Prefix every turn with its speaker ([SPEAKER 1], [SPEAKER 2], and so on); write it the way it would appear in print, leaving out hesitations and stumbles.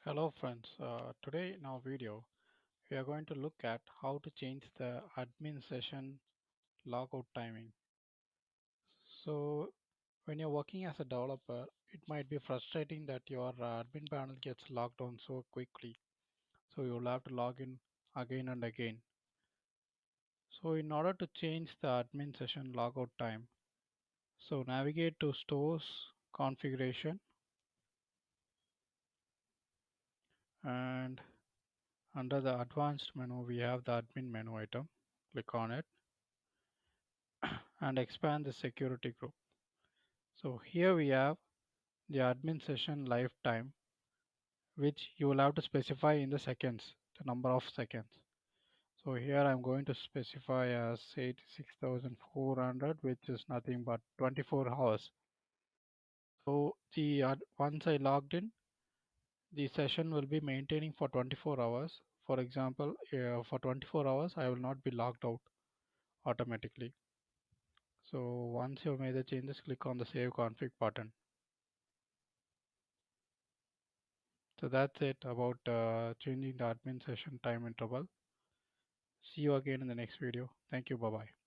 [SPEAKER 1] Hello friends, today in our video we are going to look at how to change the admin session logout timing. So when you're working as a developer, it might be frustrating that your admin panel gets logged on so quickly. So you'll have to log in again and again. So in order to change the admin session logout time, so navigate to stores configuration and under the advanced menu we have the admin menu item. Click on it and expand the security group. So here we have the admin session lifetime, which you will have to specify in the seconds, the number of seconds. So here I'm going to specify as 86,400, which is nothing but 24 hours. So once I logged in, the session will be maintaining for 24 hours. For example, for 24 hours, I will not be logged out automatically. So once you've made the changes, click on the Save Config button. So that's it about changing the admin session time interval. See you again in the next video. Thank you. Bye bye.